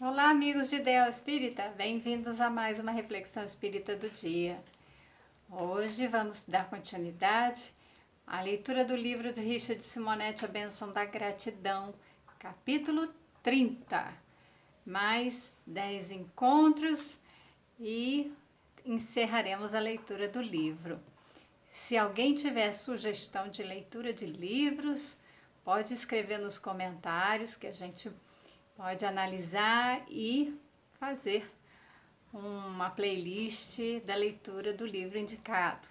Olá, amigos de Ideal Espírita, bem-vindos a mais uma reflexão espírita do dia. Hoje vamos dar continuidade à leitura do livro de Richard Simonetti, A Bênção da Gratidão, capítulo 30. Mais 10 encontros e encerraremos a leitura do livro. Se alguém tiver sugestão de leitura de livros, pode escrever nos comentários que a gente pode analisar e fazer uma playlist da leitura do livro indicado.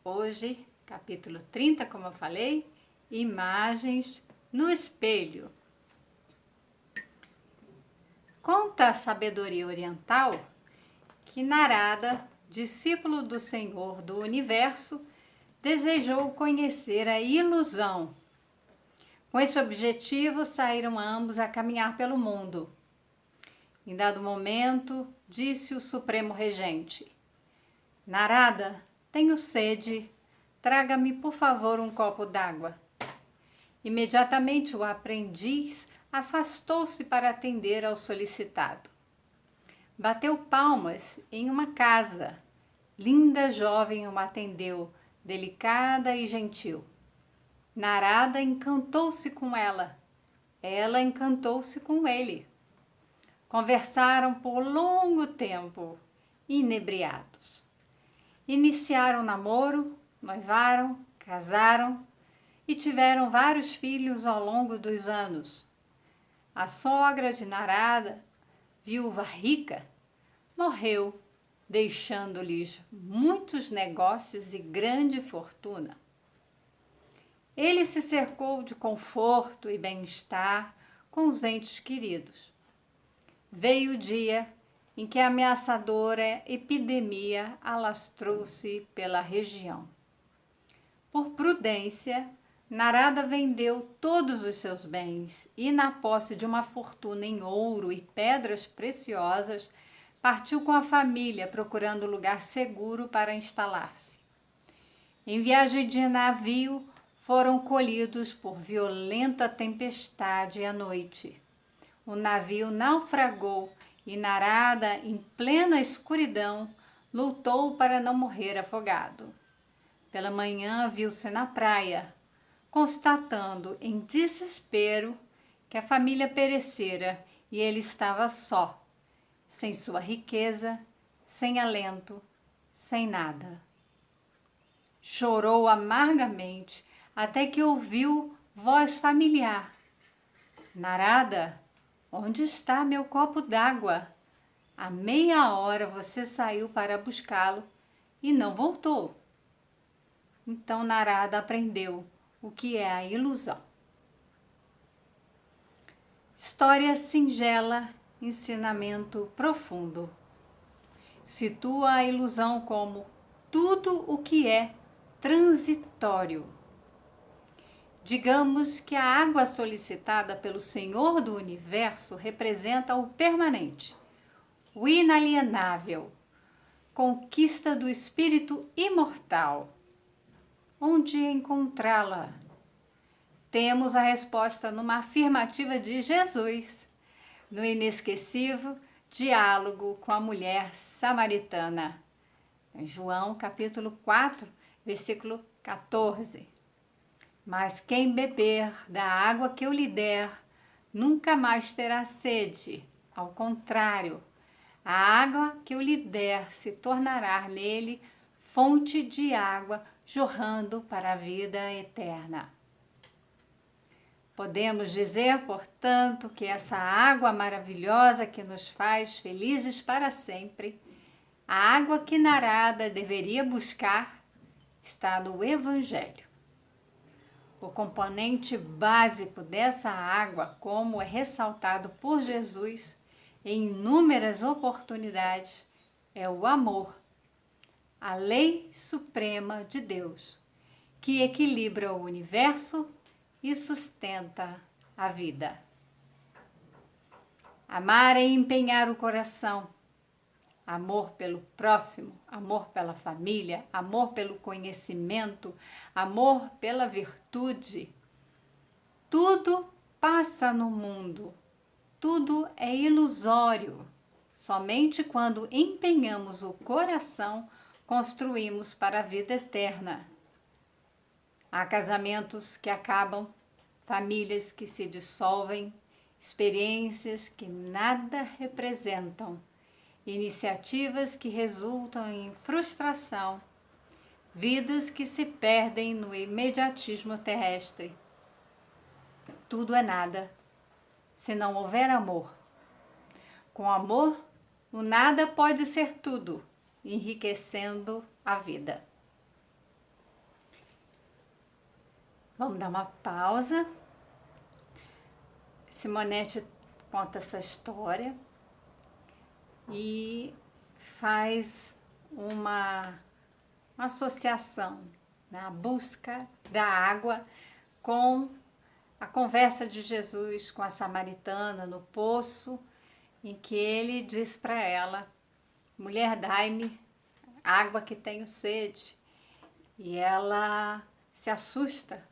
Hoje, capítulo 30, como eu falei, imagens no espelho. Conta a sabedoria oriental que Narada, discípulo do Senhor do Universo, desejou conhecer a ilusão. Com esse objetivo, saíram ambos a caminhar pelo mundo. Em dado momento, disse o Supremo Regente: Narada, tenho sede, traga-me por favor um copo d'água. Imediatamente o aprendiz afastou-se para atender ao solicitado. Bateu palmas em uma casa. Linda jovem o atendeu, delicada e gentil. Narada encantou-se com ela. Ela encantou-se com ele. Conversaram por longo tempo, inebriados. Iniciaram namoro, noivaram, casaram e tiveram vários filhos ao longo dos anos. A sogra de Narada, viúva rica, morreu, deixando-lhes muitos negócios e grande fortuna. Ele se cercou de conforto e bem-estar com os entes queridos. Veio o dia em que a ameaçadora epidemia alastrou-se pela região. Por prudência, Narada vendeu todos os seus bens e, na posse de uma fortuna em ouro e pedras preciosas, partiu com a família procurando lugar seguro para instalar-se. Em viagem de navio, foram colhidos por violenta tempestade à noite. O navio naufragou e Narada, em plena escuridão, lutou para não morrer afogado. Pela manhã viu-se na praia, constatando em desespero que a família perecera e ele estava só, sem sua riqueza, sem alento, sem nada. Chorou amargamente até que ouviu voz familiar. Narada, onde está meu copo d'água? Há meia hora você saiu para buscá-lo e não voltou. Então Narada aprendeu o que é a ilusão. História singela, ensinamento profundo. Situa a ilusão como tudo o que é transitório. Digamos que a água solicitada pelo Senhor do Universo representa o permanente, o inalienável, conquista do espírito imortal. Onde encontrá-la? Temos a resposta numa afirmativa de Jesus, no inesquecível diálogo com a mulher samaritana. Em João capítulo 4, versículo 14. Mas quem beber da água que eu lhe der, nunca mais terá sede. Ao contrário, a água que eu lhe der se tornará nele fonte de água jorrando para a vida eterna. Podemos dizer, portanto, que essa água maravilhosa que nos faz felizes para sempre, a água que Narada deveria buscar, está no Evangelho. O componente básico dessa água, como é ressaltado por Jesus em inúmeras oportunidades, é o amor, a lei suprema de Deus, que equilibra o universo e sustenta a vida. Amar é empenhar o coração. Amor pelo próximo, amor pela família, amor pelo conhecimento, amor pela virtude. Tudo passa no mundo. Tudo é ilusório. Somente quando empenhamos o coração, construímos para a vida eterna. Há casamentos que acabam, famílias que se dissolvem, experiências que nada representam, iniciativas que resultam em frustração, vidas que se perdem no imediatismo terrestre. Tudo é nada, se não houver amor. Com amor, o nada pode ser tudo, enriquecendo a vida. Vamos dar uma pausa. Simonete conta essa história e faz uma associação na busca da água com a conversa de Jesus com a samaritana no poço, em que ele diz para ela: mulher, dai-me água que tenho sede. E ela se assusta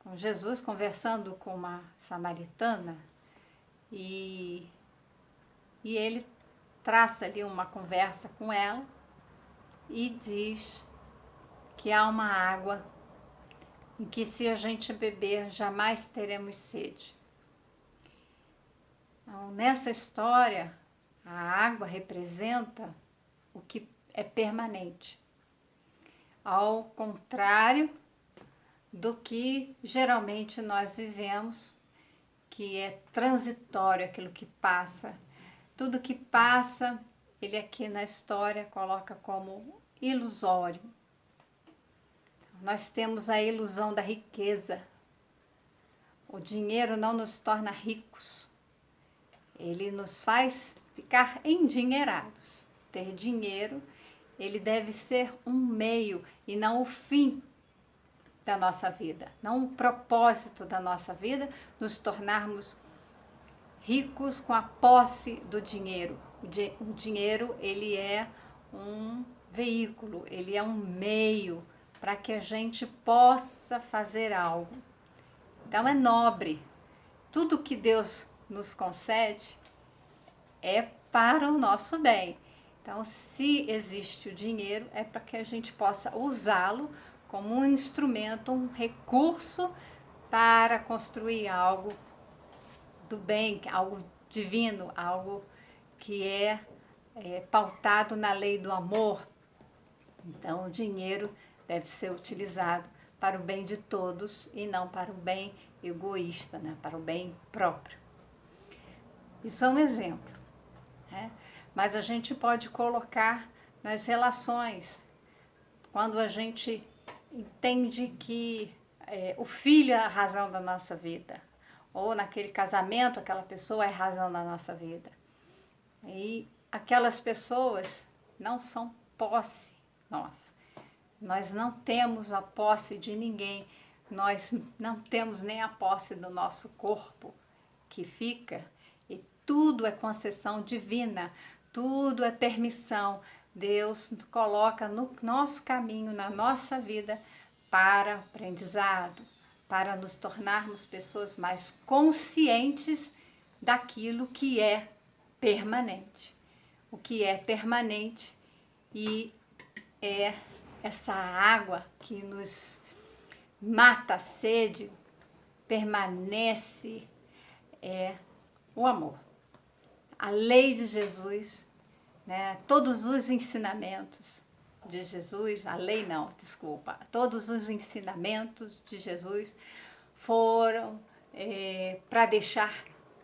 com Jesus conversando com uma samaritana e ele traça ali uma conversa com ela e diz que há uma água em que, se a gente beber, jamais teremos sede. Então, nessa história, a água representa o que é permanente, ao contrário do que geralmente nós vivemos, que é transitório, aquilo que passa. Tudo que passa, ele aqui na história coloca como ilusório. Nós temos a ilusão da riqueza. O dinheiro não nos torna ricos. Ele nos faz ficar endinheirados. Ter dinheiro, ele deve ser um meio e não o fim da nossa vida. Não o propósito da nossa vida, nos tornarmos ricos com a posse do dinheiro. O dinheiro, ele é um veículo, ele é um meio para que a gente possa fazer algo. Então é nobre. Tudo que Deus nos concede é para o nosso bem. Então, se existe o dinheiro, é para que a gente possa usá-lo como um instrumento, um recurso para construir algo do bem, algo divino, algo que é pautado na lei do amor. Então, o dinheiro deve ser utilizado para o bem de todos e não para o bem egoísta, né? Para o bem próprio. Isso é um exemplo, né? Mas a gente pode colocar nas relações, quando a gente entende que o filho é a razão da nossa vida, ou naquele casamento, aquela pessoa é a razão da nossa vida. E aquelas pessoas não são posse nossa. Nós não temos a posse de ninguém, nós não temos nem a posse do nosso corpo que fica, e tudo é concessão divina, tudo é permissão. Deus coloca no nosso caminho, na nossa vida, para aprendizado, para nos tornarmos pessoas mais conscientes daquilo que é permanente. O que é permanente e é essa água que nos mata a sede, permanece, é o amor. A lei de Jesus, né? Todos os ensinamentos de Jesus, a lei não, desculpa, todos os ensinamentos de Jesus foram para deixar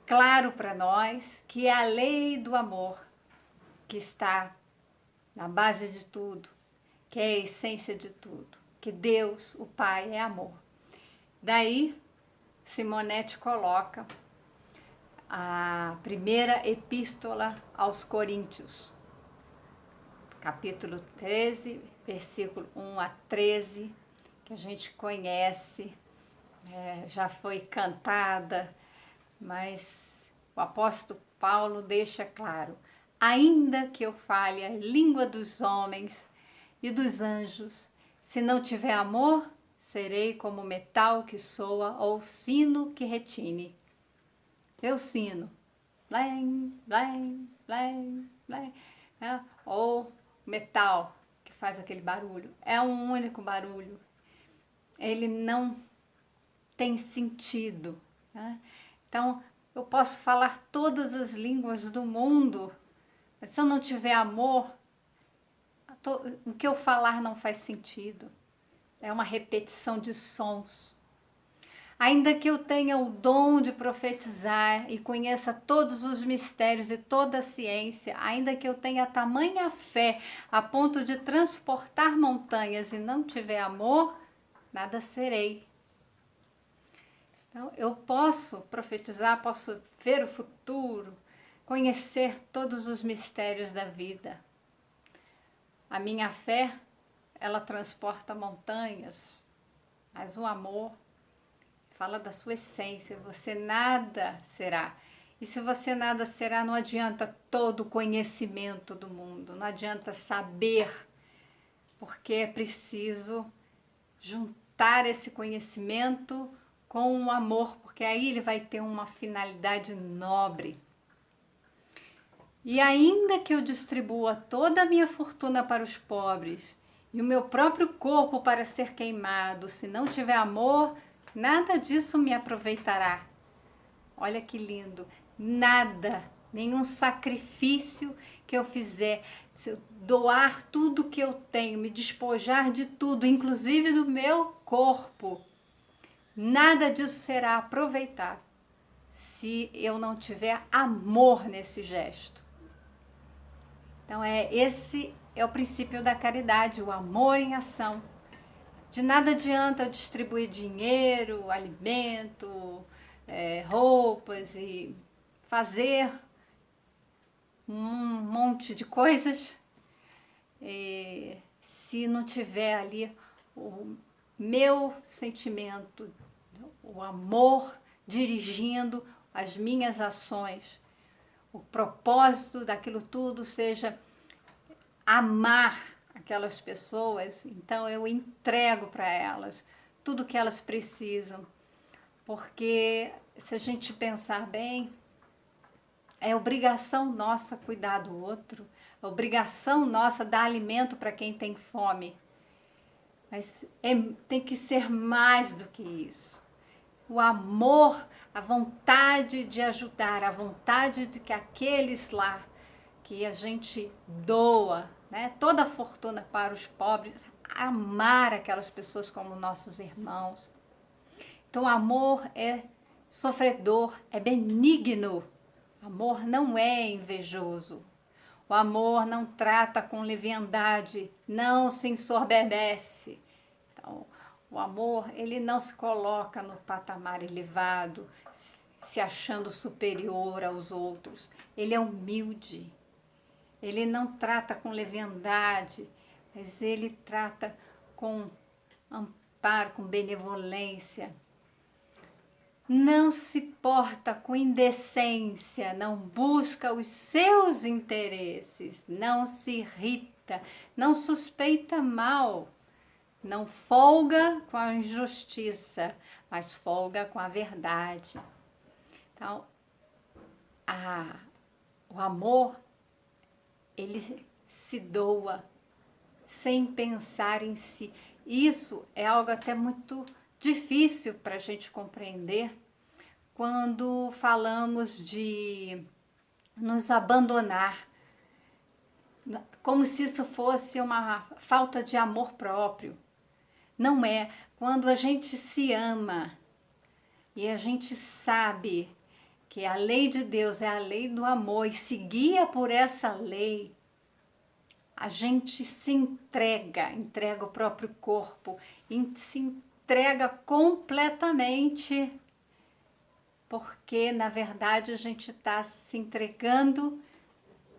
claro para nós que é a lei do amor que está na base de tudo, que é a essência de tudo, que Deus, o Pai, é amor. Daí, Simonete coloca a primeira epístola aos Coríntios, capítulo 13, versículo 1 a 13, que a gente conhece, já foi cantada, mas o apóstolo Paulo deixa claro: ainda que eu fale a língua dos homens e dos anjos, se não tiver amor, serei como metal que soa ou sino que retine. Vê o sino, blém, blém, blém, blém, né? Ou metal, que faz aquele barulho. É um único barulho. Ele não tem sentido, né? Então, eu posso falar todas as línguas do mundo, mas se eu não tiver amor, o que eu falar não faz sentido. É uma repetição de sons. Ainda que eu tenha o dom de profetizar e conheça todos os mistérios e toda a ciência, ainda que eu tenha tamanha fé a ponto de transportar montanhas e não tiver amor, nada serei. Então, eu posso profetizar, posso ver o futuro, conhecer todos os mistérios da vida. A minha fé, ela transporta montanhas, mas o amor fala da sua essência, você nada será. E se você nada será, não adianta todo o conhecimento do mundo, não adianta saber, porque é preciso juntar esse conhecimento com o amor, porque aí ele vai ter uma finalidade nobre. E ainda que eu distribua toda a minha fortuna para os pobres e o meu próprio corpo para ser queimado, se não tiver amor, nada disso me aproveitará. Olha que lindo. Nada, nenhum sacrifício que eu fizer, se eu doar tudo que eu tenho, me despojar de tudo, inclusive do meu corpo, nada disso será aproveitável se eu não tiver amor nesse gesto. Então, esse é o princípio da caridade, o amor em ação. De nada adianta eu distribuir dinheiro, alimento, roupas e fazer um monte de coisas se não tiver ali o meu sentimento, o amor dirigindo as minhas ações. O propósito daquilo tudo seja amar aquelas pessoas, então eu entrego para elas tudo que elas precisam, porque se a gente pensar bem, é obrigação nossa cuidar do outro, é obrigação nossa dar alimento para quem tem fome, mas tem que ser mais do que isso. O amor, a vontade de ajudar, a vontade de que aqueles lá que a gente doa, né, toda a fortuna para os pobres, amar aquelas pessoas como nossos irmãos. Então, o amor é sofredor, é benigno. O amor não é invejoso. O amor não trata com leviandade, não se ensoberbece. Então, o amor, ele não se coloca no patamar elevado, se achando superior aos outros. Ele é humilde. Ele não trata com leviandade, mas ele trata com amparo, com benevolência. Não se porta com indecência, não busca os seus interesses, não se irrita, não suspeita mal. Não folga com a injustiça, mas folga com a verdade. Então, o amor, ele se doa sem pensar em si. Isso é algo até muito difícil para a gente compreender quando falamos de nos abandonar, como se isso fosse uma falta de amor próprio. Não é. Quando a gente se ama e a gente sabe que a lei de Deus é a lei do amor e se guia por essa lei, a gente se entrega o próprio corpo, se entrega completamente, porque na verdade a gente está se entregando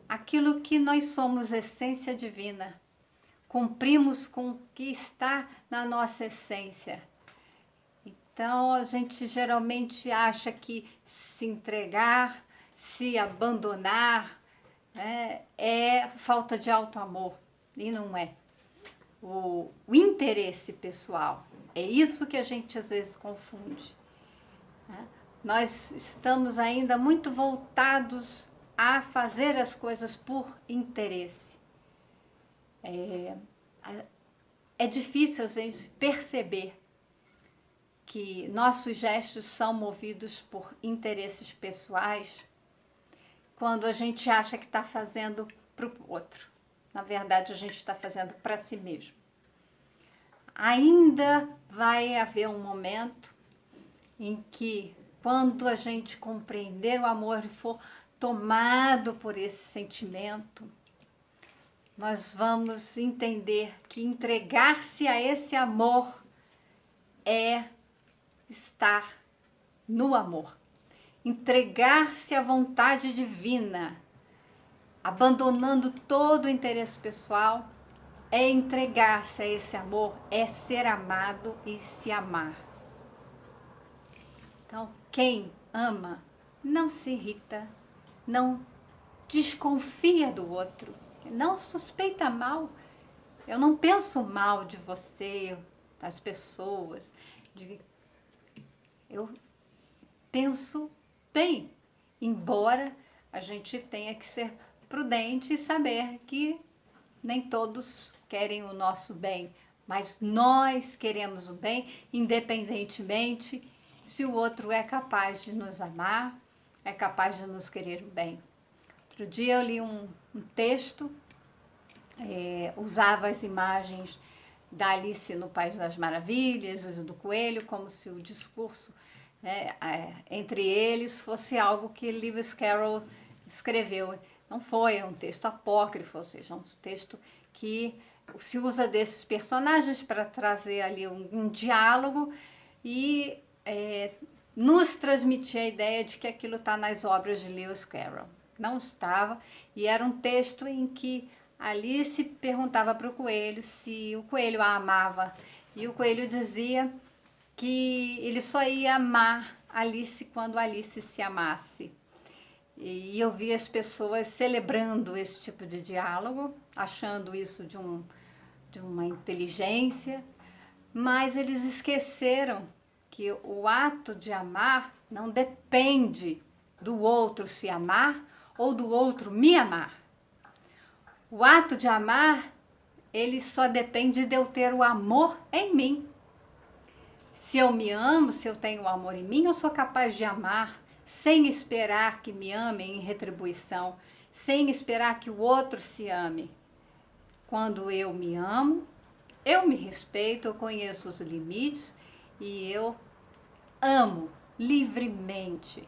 aquilo que nós somos, essência divina. Cumprimos com o que está na nossa essência. Então, a gente geralmente acha que se entregar, se abandonar, né, é falta de auto-amor. E não é. O interesse pessoal. É isso que a gente às vezes confunde. Né? nós estamos ainda muito voltados a fazer as coisas por interesse. É difícil, às vezes, perceber que nossos gestos são movidos por interesses pessoais quando a gente acha que está fazendo para o outro. Na verdade, a gente está fazendo para si mesmo. Ainda vai haver um momento em que, quando a gente compreender o amor e for tomado por esse sentimento, nós vamos entender que entregar-se a esse amor é estar no amor. Entregar-se à vontade divina, abandonando todo o interesse pessoal, é entregar-se a esse amor, é ser amado e se amar. Então, quem ama não se irrita, não desconfia do outro, não suspeita mal. Eu não penso mal de você, das pessoas. Eu penso bem, embora a gente tenha que ser prudente e saber que nem todos querem o nosso bem, mas nós queremos o bem, independentemente se o outro é capaz de nos amar, é capaz de nos querer o bem. Outro dia eu li um texto, usava as imagens da Alice no País das Maravilhas, do coelho, como se o discurso entre eles fosse algo que Lewis Carroll escreveu. Não foi, é um texto apócrifo, ou seja, um texto que se usa desses personagens para trazer ali um diálogo e nos transmitir a ideia de que aquilo está nas obras de Lewis Carroll. Não estava, e era um texto em que Alice perguntava para o coelho se o coelho a amava, e o coelho dizia que ele só ia amar Alice quando Alice se amasse. E eu vi as pessoas celebrando esse tipo de diálogo, achando isso de uma inteligência, mas eles esqueceram que o ato de amar não depende do outro se amar ou do outro me amar. O ato de amar, ele só depende de eu ter o amor em mim. Se eu me amo, se eu tenho amor em mim, eu sou capaz de amar sem esperar que me amem em retribuição, sem esperar que o outro se ame. Quando eu me amo, eu me respeito, eu conheço os limites e eu amo livremente.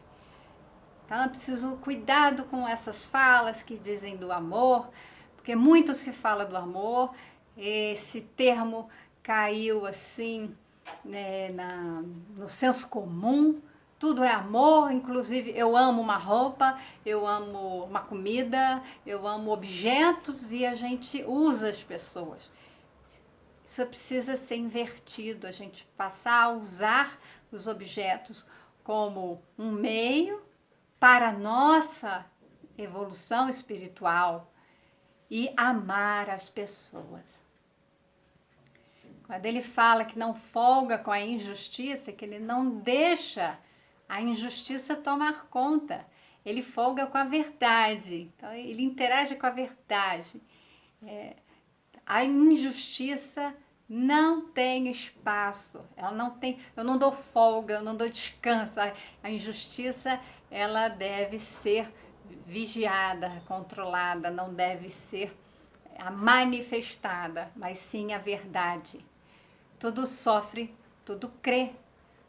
Então é preciso cuidado com essas falas que dizem do amor, porque muito se fala do amor, esse termo caiu assim, né, no senso comum, tudo é amor, inclusive eu amo uma roupa, eu amo uma comida, eu amo objetos e a gente usa as pessoas. Isso precisa ser invertido, a gente passar a usar os objetos como um meio para a nossa evolução espiritual e amar as pessoas. Quando ele fala que não folga com a injustiça, que ele não deixa a injustiça tomar conta, ele folga com a verdade, então ele interage com a verdade. A injustiça não tem espaço, ela não tem, eu não dou folga, eu não dou descanso. A injustiça, ela deve ser vigiada, controlada, não deve ser manifestada, mas sim a verdade. Tudo sofre, tudo crê,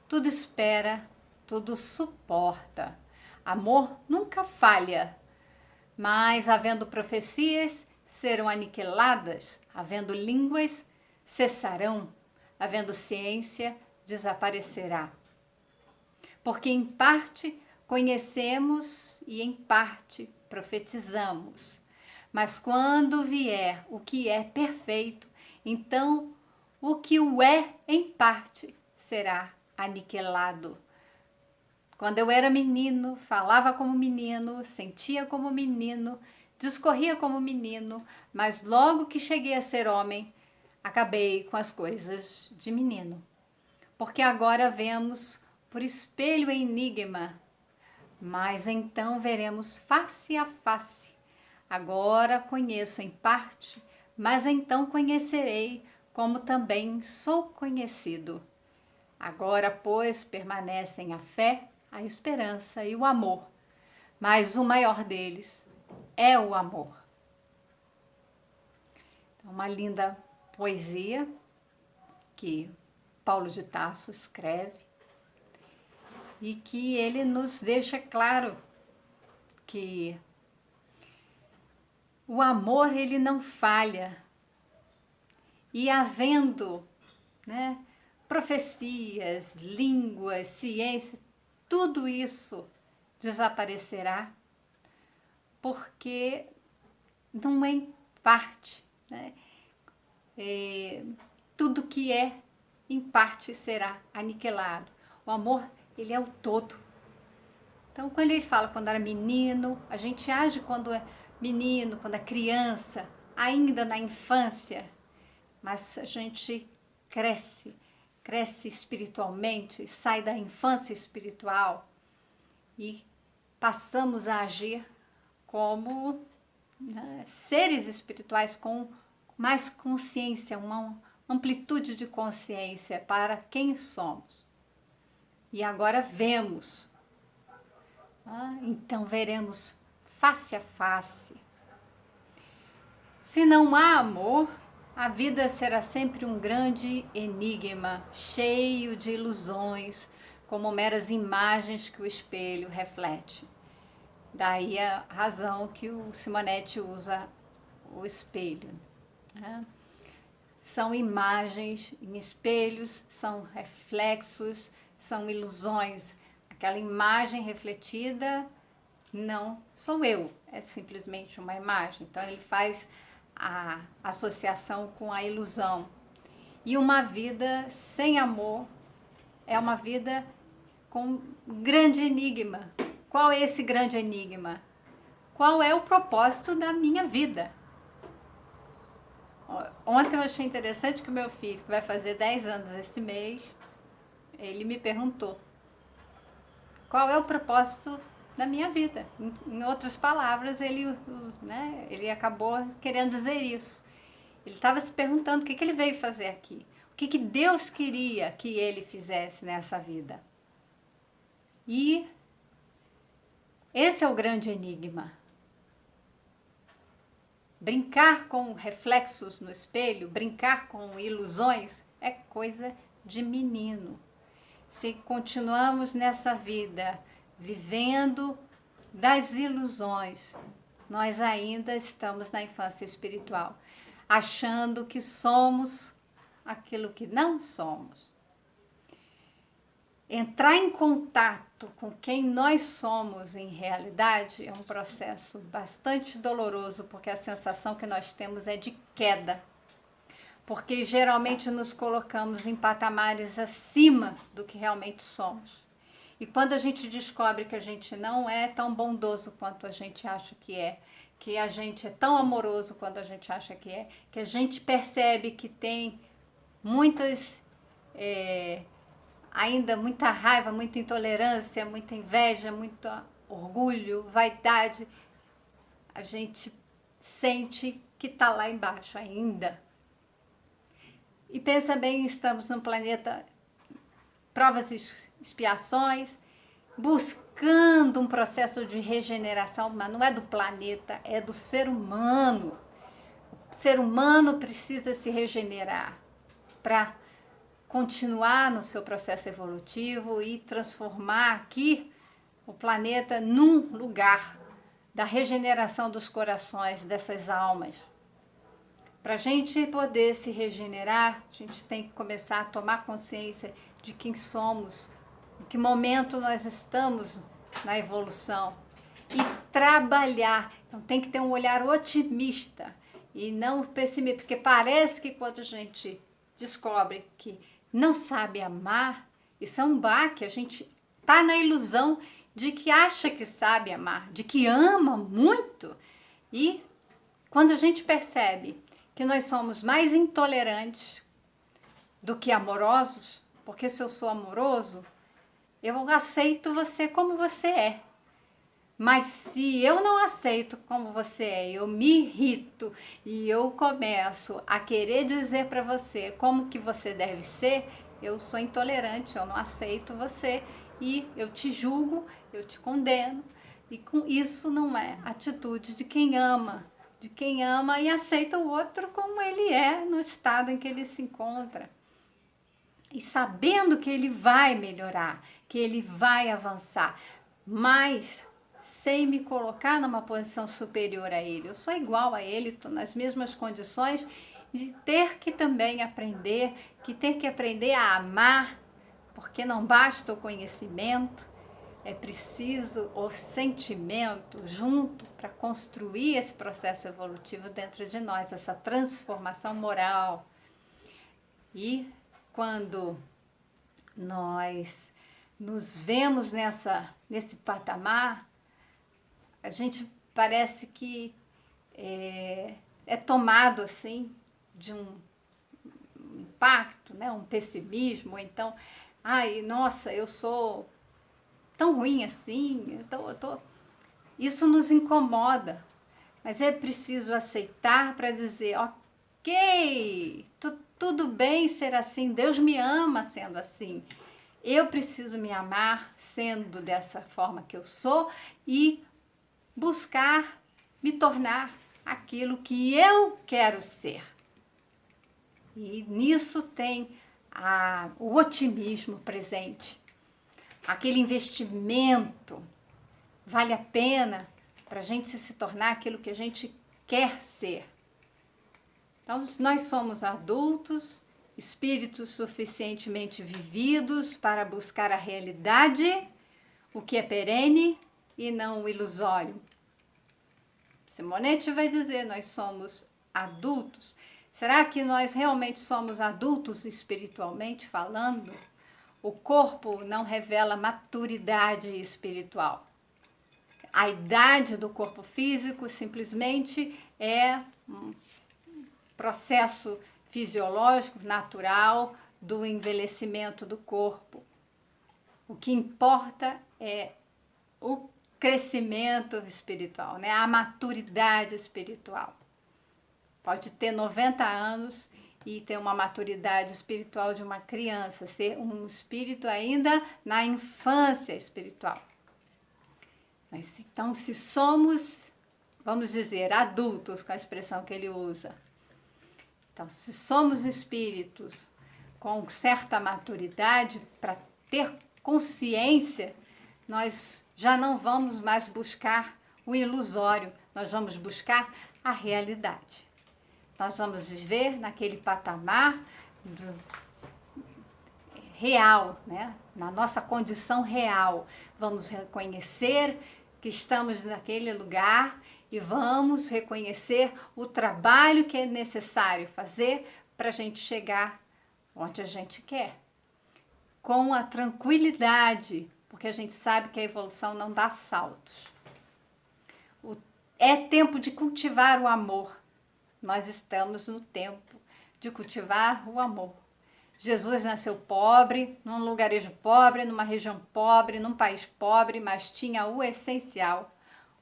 tudo espera, tudo suporta. Amor nunca falha, mas havendo profecias, serão aniquiladas, havendo línguas, cessarão, havendo ciência, desaparecerá. Porque em parte conhecemos e em parte profetizamos. Mas quando vier o que é perfeito, então o que o é em parte será aniquilado. Quando eu era menino, falava como menino, sentia como menino, discorria como menino, mas logo que cheguei a ser homem, acabei com as coisas de menino. Porque agora vemos por espelho e enigma, mas então veremos face a face. Agora conheço em parte, mas então conhecerei, como também sou conhecido. Agora, pois, permanecem a fé, a esperança e o amor, mas o maior deles é o amor. Uma linda poesia que Paulo de Tarso escreve e que ele nos deixa claro que o amor ele não falha, e havendo, né, profecias, línguas, ciência, tudo isso desaparecerá, porque não é em parte, né? Tudo que é em parte será aniquilado. O amor, ele é o todo. Então, quando ele fala quando era menino, a gente age quando é menino, quando é criança, ainda na infância, mas a gente cresce espiritualmente, sai da infância espiritual e passamos a agir como, né, seres espirituais com mais consciência, uma amplitude de consciência para quem somos. E agora vemos, então veremos face a face. Se não há amor, a vida será sempre um grande enigma, cheio de ilusões, como meras imagens que o espelho reflete. Daí a razão que o Simonetti usa o espelho, né? São imagens em espelhos, são reflexos, são ilusões. Aquela imagem refletida não sou eu, é simplesmente uma imagem. Então ele faz a associação com a ilusão. E uma vida sem amor é uma vida com grande enigma. Qual é esse grande enigma? Qual é o propósito da minha vida? Ontem eu achei interessante que o meu filho, que vai fazer 10 anos esse mês, ele me perguntou: qual é o propósito da minha vida? Em outras palavras, ele acabou querendo dizer isso. Ele estava se perguntando o que ele veio fazer aqui. O que Deus queria que ele fizesse nessa vida. E esse é o grande enigma. Brincar com reflexos no espelho, brincar com ilusões, é coisa de menino. Se continuamos nessa vida vivendo das ilusões, nós ainda estamos na infância espiritual, achando que somos aquilo que não somos. Entrar em contato com quem nós somos em realidade é um processo bastante doloroso, porque a sensação que nós temos é de queda. Porque geralmente nos colocamos em patamares acima do que realmente somos. E quando a gente descobre que a gente não é tão bondoso quanto a gente acha que a gente é tão amoroso quanto a gente acha que a gente percebe que tem ainda muita raiva, muita intolerância, muita inveja, muito orgulho, vaidade, a gente sente que está lá embaixo ainda. E pensa bem, estamos num planeta, provas e expiações, buscando um processo de regeneração, mas não é do planeta, é do ser humano. O ser humano precisa se regenerar para continuar no seu processo evolutivo e transformar aqui o planeta num lugar da regeneração dos corações, dessas almas. Para a gente poder se regenerar, a gente tem que começar a tomar consciência de quem somos, em que momento nós estamos na evolução e trabalhar. Então tem que ter um olhar otimista e não pessimista, porque parece que quando a gente descobre que não sabe amar, isso é um baque, a gente está na ilusão de que acha que sabe amar, de que ama muito. E quando a gente percebe que nós somos mais intolerantes do que amorosos, porque se eu sou amoroso, eu aceito você como você é. Mas se eu não aceito como você é, eu me irrito e eu começo a querer dizer para você como que você deve ser, eu sou intolerante, eu não aceito você e eu te julgo, eu te condeno. E com isso não é atitude de quem ama e aceita o outro como ele é no estado em que ele se encontra. E sabendo que ele vai melhorar, que ele vai avançar, mas sem me colocar numa posição superior a ele. Eu sou igual a ele, estou nas mesmas condições de ter que também aprender, a amar, porque não basta o conhecimento, é preciso o sentimento junto para construir esse processo evolutivo dentro de nós, essa transformação moral. E quando nós nos vemos nesse patamar, a gente parece que é tomado assim de um impacto, né? Um pessimismo, ou então, ai, nossa, eu sou tão ruim assim, isso nos incomoda, mas é preciso aceitar para dizer, ok, tudo bem ser assim, Deus me ama sendo assim, eu preciso me amar sendo dessa forma que eu sou e buscar me tornar aquilo que eu quero ser. E nisso tem o otimismo presente. Aquele investimento vale a pena para a gente se tornar aquilo que a gente quer ser. Então, nós somos adultos, espíritos suficientemente vividos para buscar a realidade, o que é perene e não o ilusório. Simonetti vai dizer, nós somos adultos. Será que nós realmente somos adultos espiritualmente falando? O corpo não revela maturidade espiritual. A idade do corpo físico simplesmente é um processo fisiológico, natural, do envelhecimento do corpo. O que importa é o crescimento espiritual, né? A maturidade espiritual. Pode ter 90 anos e ter uma maturidade espiritual de uma criança, ser um espírito ainda na infância espiritual. Mas, então, se somos, vamos dizer, adultos, com a expressão que ele usa, então, se somos espíritos com certa maturidade, para ter consciência, nós já não vamos mais buscar o ilusório, nós vamos buscar a realidade. Nós vamos viver naquele patamar real, né? Na nossa condição real. Vamos reconhecer que estamos naquele lugar e vamos reconhecer o trabalho que é necessário fazer para a gente chegar onde a gente quer. Com a tranquilidade, porque a gente sabe que a evolução não dá saltos. É tempo de cultivar o amor. Nós estamos no tempo de cultivar o amor. Jesus nasceu pobre, num lugarejo pobre, numa região pobre, num país pobre, mas tinha o essencial,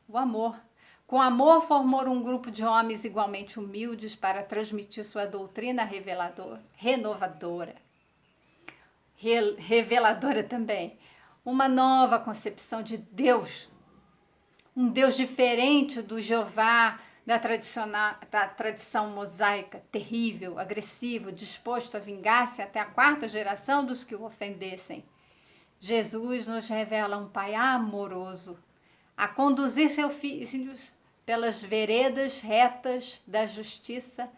o amor. Com amor formou um grupo de homens igualmente humildes para transmitir sua doutrina renovadora. Reveladora também. Uma nova concepção de Deus. Um Deus diferente do Jeová, da tradição mosaica, terrível, agressivo, disposto a vingar-se até a 4ª geração dos que o ofendessem. Jesus nos revela um Pai amoroso, a conduzir seus filhos pelas veredas retas da justiça,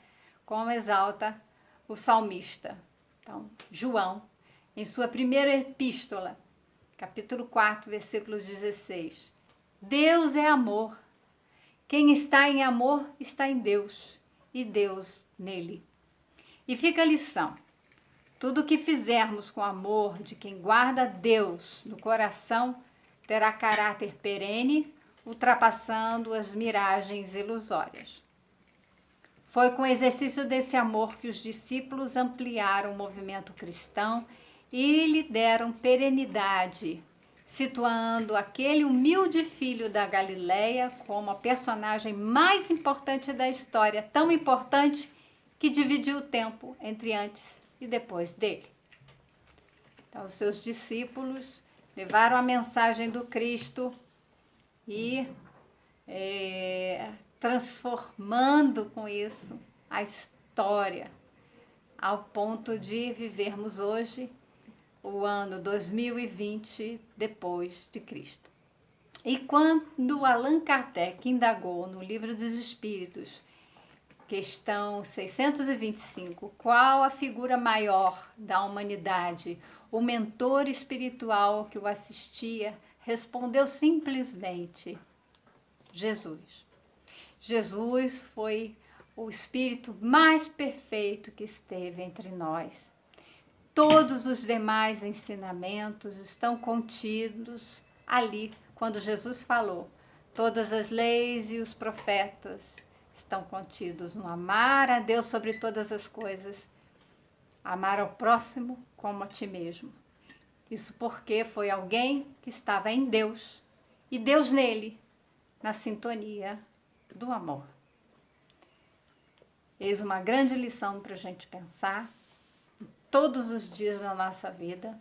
como exalta o salmista. Então, João, em sua primeira epístola, capítulo 4, versículo 16. Deus é amor. Quem está em amor está em Deus e Deus nele. E fica a lição. Tudo o que fizermos com amor de quem guarda Deus no coração terá caráter perene, ultrapassando as miragens ilusórias. Foi com o exercício desse amor que os discípulos ampliaram o movimento cristão e lhe deram perenidade, situando aquele humilde filho da Galileia como a personagem mais importante da história, tão importante que dividiu o tempo entre antes e depois dele. Então, os seus discípulos levaram a mensagem do Cristo e transformando com isso a história, ao ponto de vivermos hoje o ano 2020 depois de Cristo. E quando Allan Kardec indagou no Livro dos Espíritos, questão 625, qual a figura maior da humanidade, o mentor espiritual que o assistia, respondeu simplesmente: Jesus. Jesus foi o espírito mais perfeito que esteve entre nós. Todos os demais ensinamentos estão contidos ali, quando Jesus falou. Todas as leis e os profetas estão contidos no amar a Deus sobre todas as coisas, amar ao próximo como a ti mesmo. Isso porque foi alguém que estava em Deus e Deus nele, na sintonia do amor. Eis uma grande lição para a gente pensar todos os dias da nossa vida,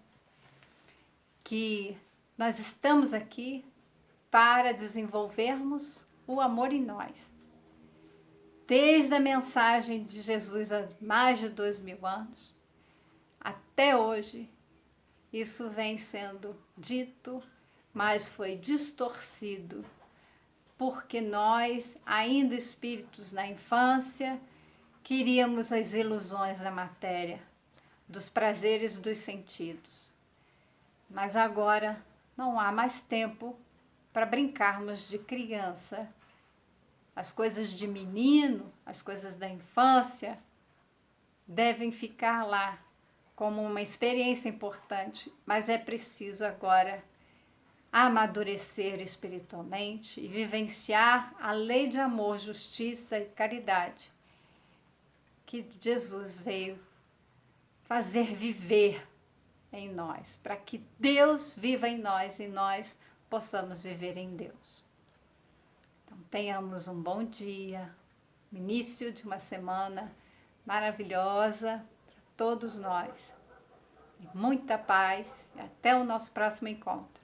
que nós estamos aqui para desenvolvermos o amor em nós. Desde a mensagem de Jesus há mais de 2000 anos, até hoje, isso vem sendo dito, mas foi distorcido, porque nós, ainda espíritos na infância, queríamos as ilusões da matéria, dos prazeres dos sentidos. Mas agora não há mais tempo para brincarmos de criança. As coisas de menino, as coisas da infância, devem ficar lá como uma experiência importante, mas é preciso agora amadurecer espiritualmente e vivenciar a lei de amor, justiça e caridade que Jesus veio fazer viver em nós, para que Deus viva em nós e nós possamos viver em Deus. Então, tenhamos um bom dia, início de uma semana maravilhosa para todos nós. E muita paz e até o nosso próximo encontro.